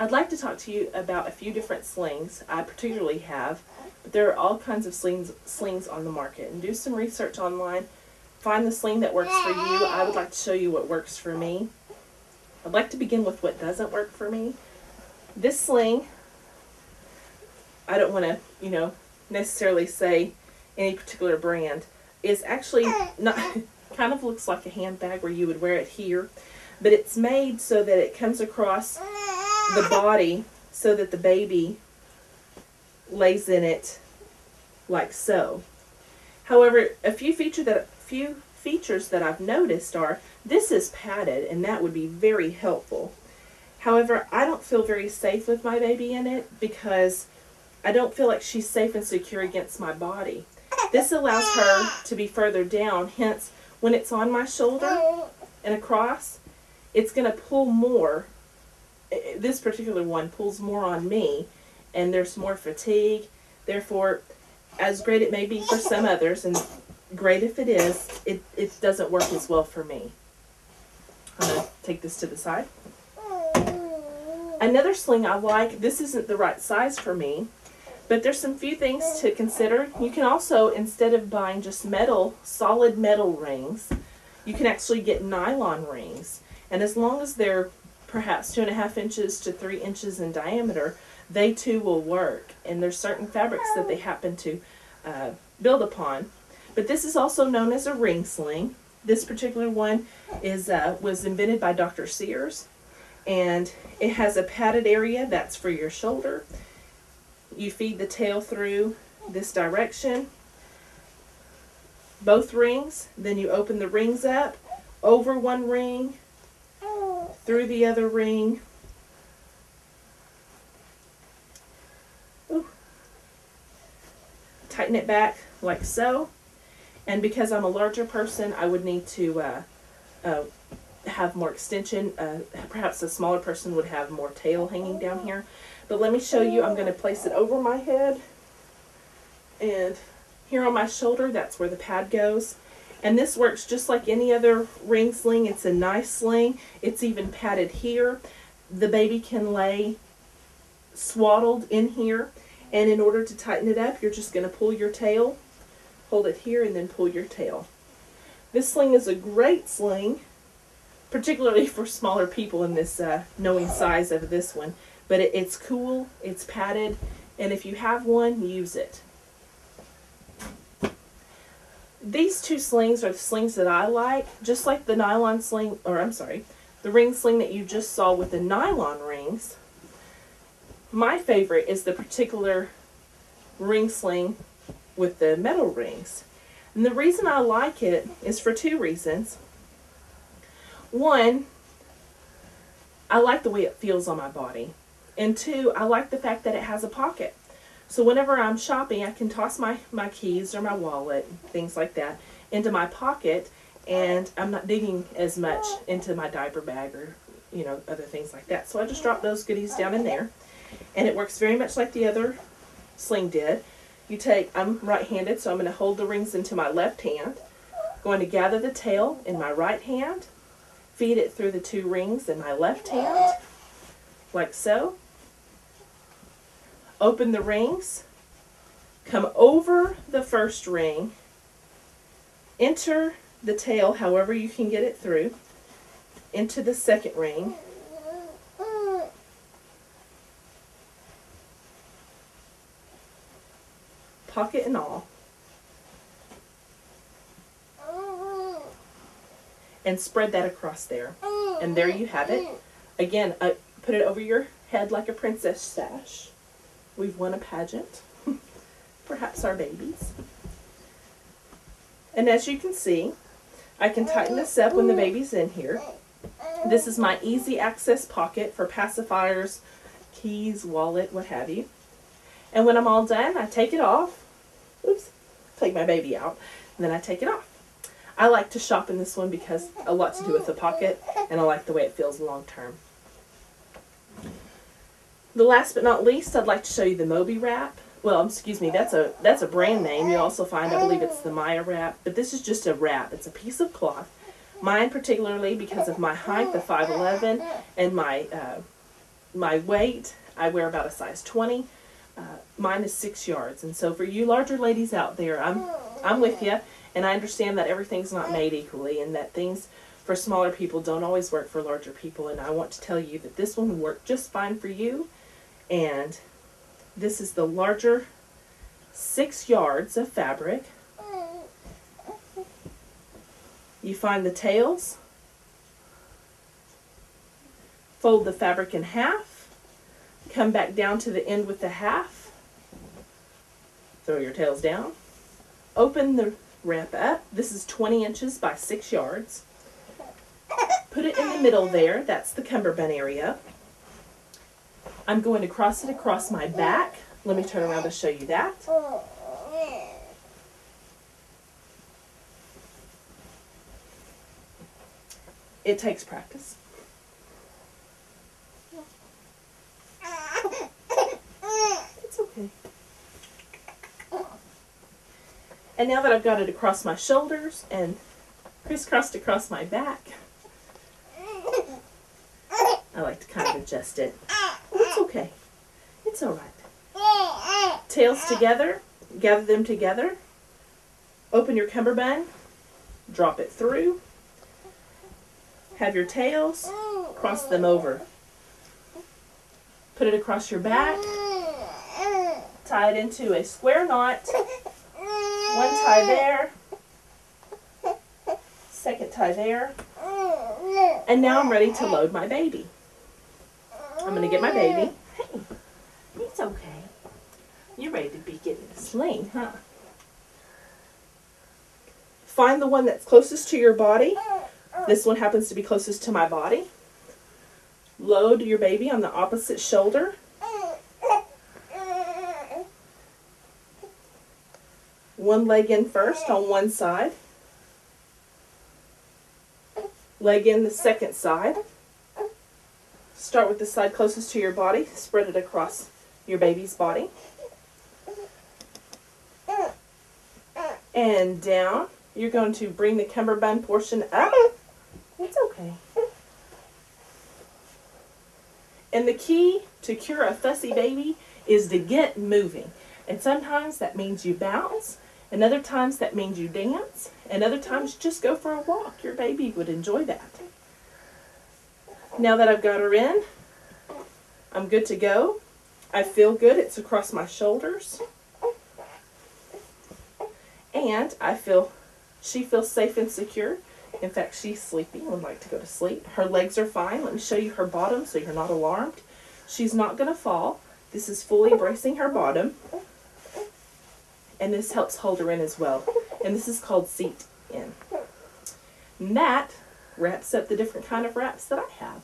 I'd like to talk to you about a few different slings I particularly have, but there are all kinds of slings on the market. And do some research online. Find the sling that works for you. I would like to show you what works for me. I'd like to begin with what doesn't work for me. This sling, I don't want to, necessarily say any particular brand, is actually not, kind of looks like a handbag where you would wear it here, but it's made so that it comes across the body so that the baby lays in it like so. However, a few features that I've noticed are this is padded, and that would be very helpful. However, I don't feel very safe with my baby in it because I don't feel like she's safe and secure against my body. This allows her to be further down, hence when it's on my shoulder and across, it's going to pull more. This particular one pulls more on me, and there's more fatigue. Therefore, as great it may be for some others, and great if it is, it doesn't work as well for me. I'm going to take this to the side. Another sling I like, this isn't the right size for me, but there's some few things to consider. You can also, instead of buying just solid metal rings, you can actually get nylon rings. And as long as they're perhaps 2.5 inches to 3 inches in diameter, they too will work. And there's certain fabrics that they happen to build upon. But this is also known as a ring sling. This particular one was invented by Dr. Sears, and it has a padded area that's for your shoulder. You feed the tail through this direction, both rings, then you open the rings up, over one ring, through the other ring. Ooh. Tighten it back like so. And because I'm a larger person, I would need to have more extension. Perhaps a smaller person would have more tail hanging down here. But let me show you. I'm going to place it over my head. And here on my shoulder, that's where the pad goes. And this works just like any other ring sling. It's a nice sling. It's even padded here. The baby can lay swaddled in here. And in order to tighten it up, you're just going to pull your tail. Hold it here and then pull your tail. This sling is a great sling, particularly for smaller people in this knowing size of this one. But it's cool, it's padded, and if you have one, use it. These two slings are the slings that I like, just like the nylon sling, the ring sling that you just saw with the nylon rings. My favorite is the particular ring sling with the metal rings. And the reason I like it is for two reasons. One, I like the way it feels on my body. And two, I like the fact that it has a pocket. So whenever I'm shopping, I can toss my keys or my wallet, things like that, into my pocket, and I'm not digging as much into my diaper bag or, other things like that. So I just drop those goodies down in there. And it works very much like the other sling did. I'm right-handed, so I'm going to hold the rings into my left hand. Going to gather the tail in my right hand, feed it through the two rings in my left hand, like so. Open the rings, come over the first ring, enter the tail however you can get it through, into the second ring, pocket and all, and spread that across there. And there you have it. Again, put it over your head like a princess sash. We've won a pageant. Perhaps our babies. And as you can see, I can tighten this up when the baby's in here. This is my easy access pocket for pacifiers, keys, wallet, what have you. And when I'm all done, I take it off. Oops, take my baby out, and then I take it off. I like to shop in this one because a lot to do with the pocket, and I like the way it feels long term. The last but not least, I'd like to show you the Moby wrap. Well, excuse me, that's a brand name. You also find, I believe it's the Maya wrap, but this is just a wrap. It's a piece of cloth. Mine particularly because of my height, the 5'11", and my my weight, I wear about a size 20. Mine is 6 yards. And so for you larger ladies out there, I'm with you. And I understand that everything's not made equally and that things for smaller people don't always work for larger people. And I want to tell you that this one will work just fine for you. And this is the larger 6 yards of fabric. You find the tails, fold the fabric in half, come back down to the end with the half, throw your tails down, open the wrap up. This is 20 inches by 6 yards. Put it in the middle there, that's the cummerbund area. I'm going to cross it across my back. Let me turn around to show you that. It takes practice. It's okay. And now that I've got it across my shoulders and crisscrossed across my back, I like to kind of adjust it. It's okay. It's all right. Tails together, gather them together, open your cummerbund, drop it through, have your tails, cross them over. Put it across your back, tie it into a square knot, one tie there, second tie there, and now I'm ready to load my baby. I'm going to get my baby. Hey, it's okay. You're ready to be getting a sling, huh? Find the one that's closest to your body. This one happens to be closest to my body. Load your baby on the opposite shoulder. One leg in first on one side. Leg in the second side. Start with the side closest to your body. Spread it across your baby's body. And down. You're going to bring the cummerbund portion up. It's okay. And the key to cure a fussy baby is to get moving. And sometimes that means you bounce, and other times that means you dance, and other times just go for a walk. Your baby would enjoy that. Now that I've got her in, I'm good to go. I feel good. It's across my shoulders. And she feels safe and secure. In fact, she's sleepy and would like to go to sleep. Her legs are fine. Let me show you her bottom so you're not alarmed. She's not going to fall. This is fully bracing her bottom. And this helps hold her in as well. And this is called seat in. And that wraps up the different kind of wraps that I have.